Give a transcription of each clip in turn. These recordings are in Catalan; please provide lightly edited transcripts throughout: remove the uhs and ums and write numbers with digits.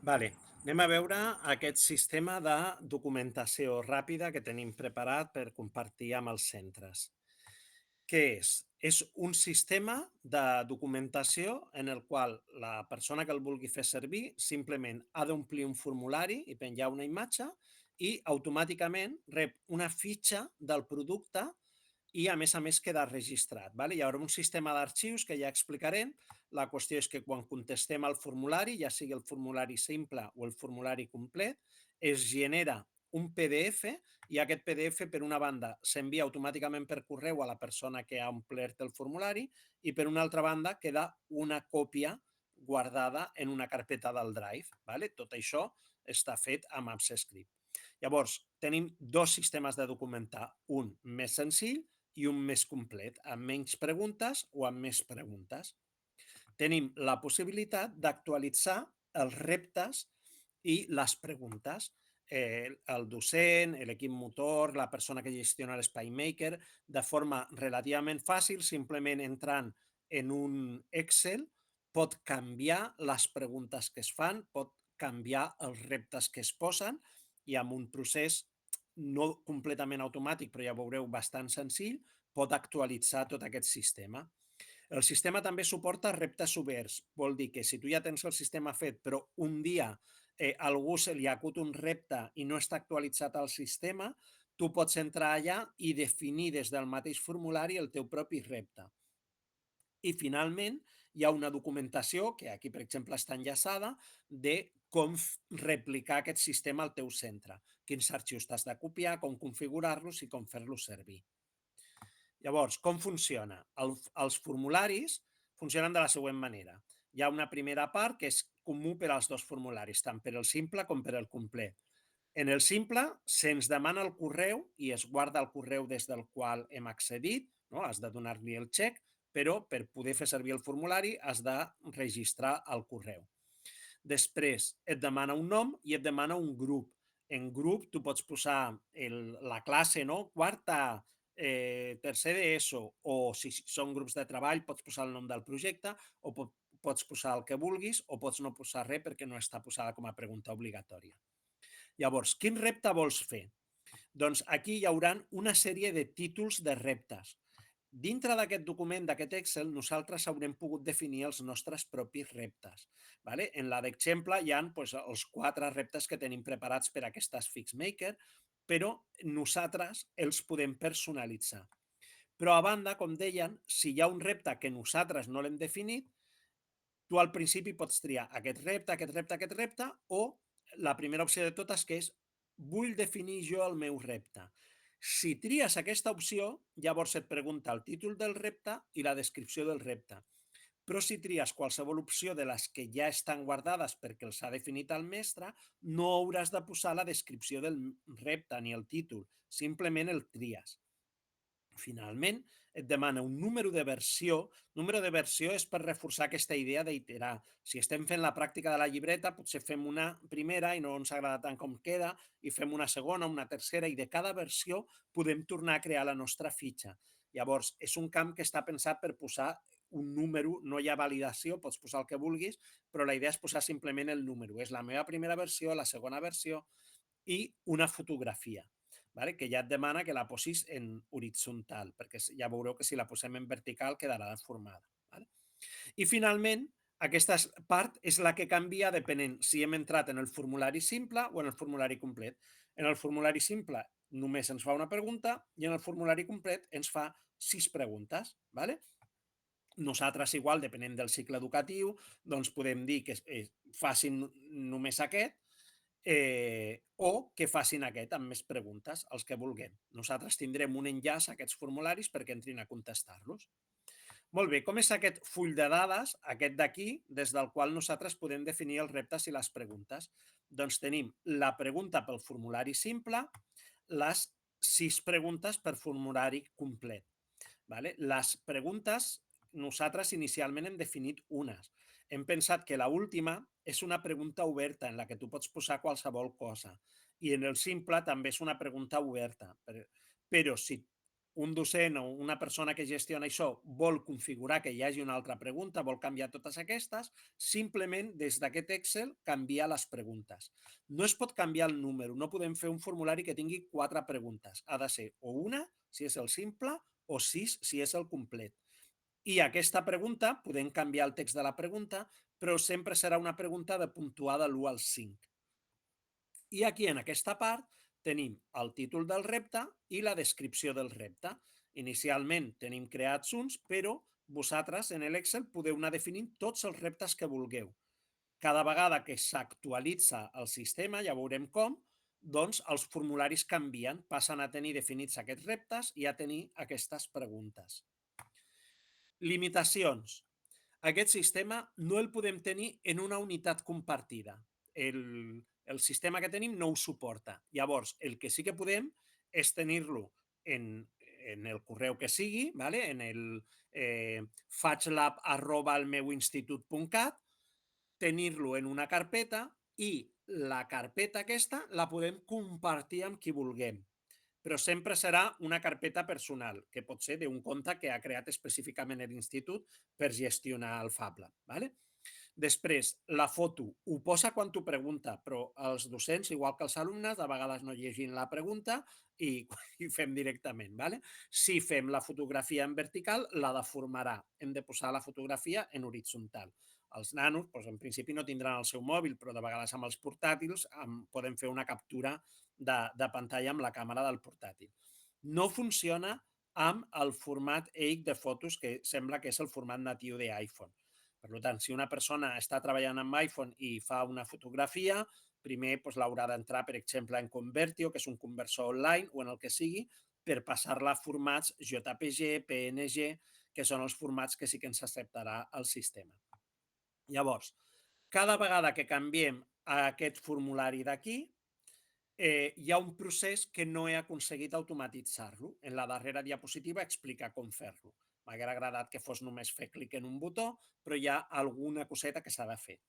Vale. Anem a veure aquest sistema de documentació ràpida que tenim preparat per compartir amb els centres. Què és? És un sistema de documentació en el qual la persona que el vulgui fer servir simplement ha d'omplir un formulari i penjar una imatge i automàticament rep una fitxa del producte i a més queda registrat. Vale? Hi haurà un sistema d'arxius que ja explicarem. La qüestió és que quan contestem al formulari, ja sigui el formulari simple o el formulari complet, es genera un PDF i aquest PDF, per una banda, s'envia automàticament per correu a la persona que ha omplert el formulari i, per una altra banda, queda una còpia guardada en una carpeta del Drive. Vale? Tot això està fet amb AppScript. Llavors, tenim dos sistemes de documentar, un més senzill i un més complet, amb menys preguntes o amb més preguntes. Tenim la possibilitat d'actualitzar els reptes i les preguntes. El docent, l'equip motor, la persona que gestiona l'Espai Maker, de forma relativament fàcil, simplement entrant en un Excel, pot canviar les preguntes que es fan, pot canviar els reptes que es posen i amb un procés no completament automàtic, però ja veureu bastant senzill, pot actualitzar tot aquest sistema. El sistema també suporta reptes oberts. Vol dir que si tu ja tens el sistema fet, però un dia a algú se li acut un repte i no està actualitzat al sistema, tu pots entrar allà i definir des del mateix formulari el teu propi repte. I finalment hi ha una documentació, que aquí per exemple està enllaçada, de com replicar aquest sistema al teu centre, quins arxius t'has de copiar, com configurar-los i com fer-los servir. Llavors, com funciona? Els formularis funcionen de la següent manera. Hi ha una primera part que és comú per als dos formularis, tant per el simple com per el complet. En el simple se'ns demana el correu i es guarda el correu des del qual hem accedit, no? Has de donar-li el xec, però per poder fer servir el formulari has de registrar el correu. Després et demana un nom i et demana un grup. En grup tu pots posar la classe, no? Quarta, tercer d'ESO, o si són grups de treball pots posar el nom del projecte o pots posar el que vulguis o pots no posar res perquè no està posada com a pregunta obligatòria. Llavors, quin repte vols fer? Doncs aquí hi haurà una sèrie de títols de reptes. Dintre d'aquest document, d'aquest Excel, nosaltres haurem pogut definir els nostres propis reptes. Vale? En la d'exemple hi ha doncs, els 4 reptes que tenim preparats per a aquestes FixMaker, però nosaltres els podem personalitzar. Però a banda, com deien, si hi ha un repte que nosaltres no l'hem definit, tu al principi pots triar aquest repte, aquest repte, aquest repte, o la primera opció de totes, que és vull definir jo el meu repte. Si tries aquesta opció, llavors et pregunta el títol del repte i la descripció del repte. Però si tries qualsevol opció de les que ja estan guardades perquè els ha definit el mestre, no hauràs de posar la descripció del repte ni el títol, simplement el tries. Finalment, et demana un número de versió. Número de versió és per reforçar aquesta idea d'iterar. Si estem fent la pràctica de la llibreta, potser fem una primera i no ens agrada tant com queda, i fem una segona, una tercera, i de cada versió podem tornar a crear la nostra fitxa. Llavors, és un camp que està pensat per posar un número, no hi ha validació, pots posar el que vulguis, però la idea és posar simplement el número. És la meva primera versió, la segona versió i una fotografia, vale? Que ja et demana que la posis en horitzontal, perquè ja veureu que si la posem en vertical quedarà deformada. Vale? I finalment, aquesta part és la que canvia depenent si hem entrat en el formulari simple o en el formulari complet. En el formulari simple només ens fa una pregunta i en el formulari complet ens fa 6 preguntes. Vale? Nosaltres igual, depenent del cicle educatiu, doncs podem dir que facin només aquest o que facin aquest amb més preguntes, els que vulguem. Nosaltres tindrem un enllaç a aquests formularis perquè entrin a contestar-los. Molt bé, com és aquest full de dades, aquest d'aquí, des del qual nosaltres podem definir els reptes i les preguntes? Doncs tenim la pregunta pel formulari simple, les 6 preguntes per formulari complet. Vale? Les preguntes, nosaltres inicialment hem definit unes. Hem pensat que l'última és una pregunta oberta en la que tu pots posar qualsevol cosa. I en el simple també és una pregunta oberta. Però si un docent o una persona que gestiona això vol configurar que hi hagi una altra pregunta, vol canviar totes aquestes, simplement des d'aquest Excel canviar les preguntes. No es pot canviar el número, no podem fer un formulari que tingui 4 preguntes. Ha de ser o una, si és el simple, o 6, si és el complet. I aquesta pregunta, podem canviar el text de la pregunta, però sempre serà una pregunta de puntuar de l'1 al 5. I aquí, en aquesta part, tenim el títol del repte i la descripció del repte. Inicialment tenim creats uns, però vosaltres en l'Excel podeu anar definint tots els reptes que vulgueu. Cada vegada que s'actualitza el sistema, ja veurem com, doncs els formularis canvien, passen a tenir definits aquests reptes i a tenir aquestes preguntes. Limitacions. Aquest sistema no el podem tenir en una unitat compartida. El sistema que tenim no ho suporta. Llavors, el que sí que podem és tenir-lo en el correu que sigui, ¿vale? En el faglab@elmeuinstitut.cat, tenir-lo en una carpeta i la carpeta aquesta la podem compartir amb qui vulguem, però sempre serà una carpeta personal, que pot ser d'un compte que ha creat específicament l'institut per gestionar el Fab Lab. ¿Vale? Després, la foto ho posa quan t'ho pregunta, però els docents, igual que els alumnes, de vegades no llegim la pregunta i, i fem directament. ¿Vale? Si fem la fotografia en vertical, la deformarà. Hem de posar la fotografia en horitzontal. Els nanos, doncs, en principi, no tindran el seu mòbil, però de vegades amb els portàtils podem fer una captura de pantalla amb la càmera del portàtil. No funciona amb el format EIC de fotos, que sembla que és el format natiu d'iPhone. Per tant, si una persona està treballant amb iPhone i fa una fotografia, primer doncs, l'haurà d'entrar, per exemple, en Convertio, que és un conversor online, o en el que sigui, per passar-la a formats JPG, PNG, que són els formats que sí que ens acceptarà el sistema. Llavors, cada vegada que canviem aquest formulari d'aquí, hi ha un procés que no he aconseguit automatitzar-lo. En la darrera diapositiva explica com fer-lo. M'hauria agradat que fos només fer clic en un botó, però hi ha alguna coseta que s'ha de fer.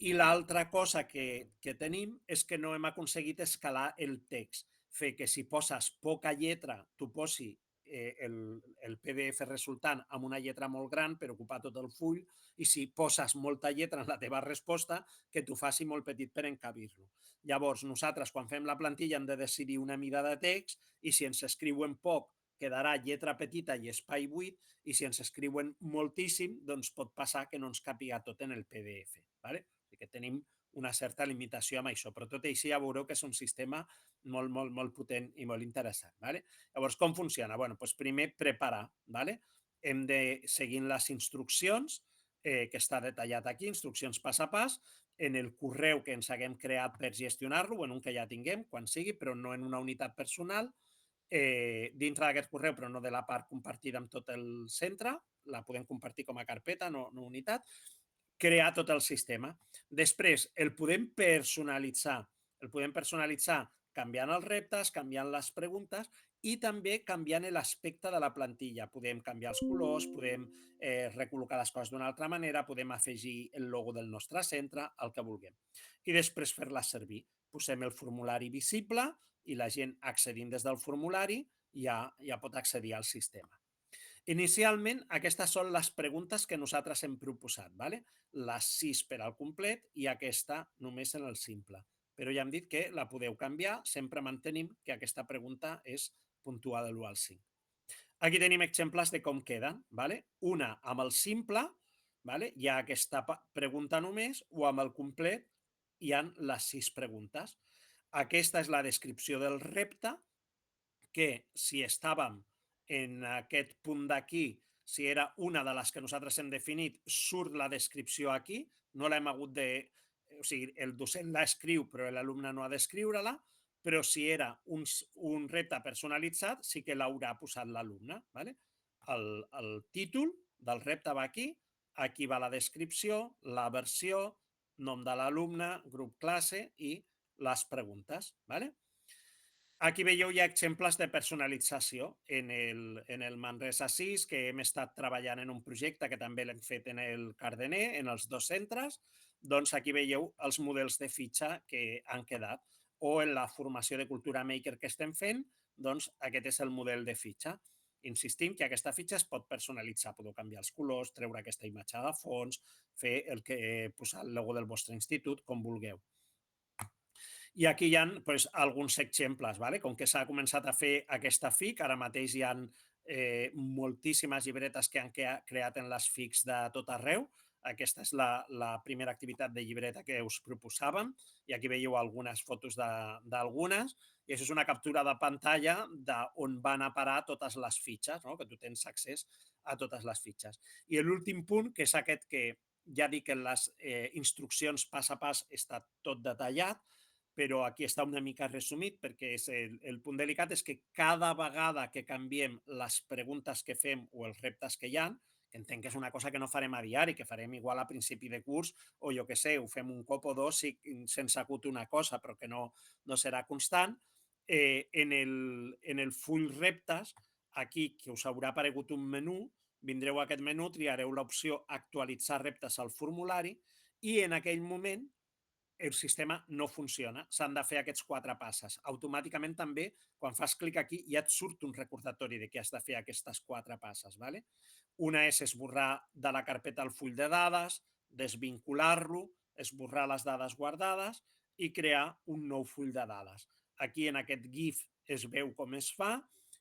I l'altra cosa que tenim és que no hem aconseguit escalar el text, fer que si poses poca lletra, t'ho posi el PDF resultant amb una lletra molt gran per ocupar tot el full, i si poses molta lletra en la teva resposta, que t'ho faci molt petit per encabir-lo. Llavors, nosaltres, quan fem la plantilla, hem de decidir una mida de text, i si ens escriuen poc, quedarà lletra petita i espai buit, i si ens escriuen moltíssim, doncs pot passar que no ens càpiga tot en el PDF. ¿Vale? O sigui que tenim una certa limitació amb això, però tot i així ja veureu que és un sistema molt, molt, molt potent i molt interessant. ¿Vale? Llavors, com funciona? Bueno, doncs primer preparar. ¿Vale? Hem de seguir les instruccions, que està detallat aquí, instruccions pas a pas, en el correu que ens haguem creat per gestionar-lo, en un que ja tinguem, quan sigui, però no en una unitat personal, dintre d'aquest correu, però no de la part compartida amb tot el centre, la podem compartir com a carpeta, no unitat, crear tot el sistema. Després, el podem personalitzar. El podem personalitzar canviant els reptes, canviant les preguntes i també canviant l'aspecte de la plantilla. Podem canviar els colors, podem recol·locar les coses d'una altra manera, podem afegir el logo del nostre centre, el que vulguem. I després fer-la servir. Posem el formulari visible i la gent accedint des del formulari ja pot accedir al sistema. Inicialment, aquestes són les preguntes que nosaltres hem proposat, ¿vale? Les 6 per al complet i aquesta només en el simple. Però ja hem dit que la podeu canviar, sempre mantenim que aquesta pregunta és puntuada de l'1 al 5. Aquí tenim exemples de com queden, ¿vale? Una amb el simple, ¿vale? Hi ha aquesta pregunta només, o amb el complet hi han les 6 preguntes. Aquesta és la descripció del repte, que si estàvem en aquest punt d'aquí, si era una de les que nosaltres hem definit, surt la descripció aquí, no l'hem hagut de... O sigui, el docent la escriu, però l'alumne no ha d'escriure-la, però si era un repte personalitzat, sí que l'haurà posat l'alumne. ¿Vale? El títol del repte va aquí va la descripció, la versió, nom de l'alumne, grup classe i les preguntes. ¿Vale? Aquí veieu ja exemples de personalització en el Manresa 6, que hem estat treballant en un projecte que també l'hem fet en el Cardener, en els 2 centres. Doncs aquí veieu els models de fitxa que han quedat. O en la formació de Cultura Maker que estem fent, doncs aquest és el model de fitxa. Insistim que aquesta fitxa es pot personalitzar, podeu canviar els colors, treure aquesta imatge de fons, fer posar el logo del vostre institut, com vulgueu. I aquí hi ha pues, alguns exemples, ¿vale? Com que s'ha començat a fer aquesta FIC, ara mateix hi ha moltíssimes llibretes que han creat en les FICs de tot arreu. Aquesta és la primera activitat de llibreta que us proposàvem i aquí veieu algunes fotos d'algunes i això és una captura de pantalla d'on van a parar totes les fitxes, no? Que tu tens accés a totes les fitxes. I l'últim punt, que és aquest que ja dic que en les instruccions pas a pas està tot detallat, però aquí està una mica resumit perquè és el punt delicat és que cada vegada que canviem les preguntes que fem o els reptes que hi ha, que entenc que és una cosa que no farem a diari, que farem igual a principi de curs o jo que sé, ho fem un cop o dos sense acut una cosa, però que no serà constant, en el full reptes, aquí que us haurà aparegut un menú, vindreu a aquest menú, triareu l'opció actualitzar reptes al formulari i en aquell moment el sistema no funciona. S'han de fer aquests 4 passes. Automàticament també, quan fas clic aquí, ja et surt un recordatori de que has de fer aquestes 4 passes. ¿Vale? Una és esborrar de la carpeta el full de dades, desvincular-lo, esborrar les dades guardades i crear un nou full de dades. Aquí en aquest GIF es veu com es fa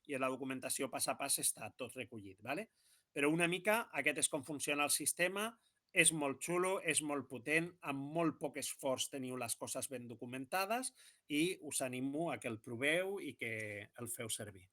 i en la documentació pas a pas està tot recollit. ¿Vale? Però una mica aquest és com funciona el sistema. És molt xulo, és molt potent, amb molt poc esforç teniu les coses ben documentades i us animo a que el proveu i que el feu servir.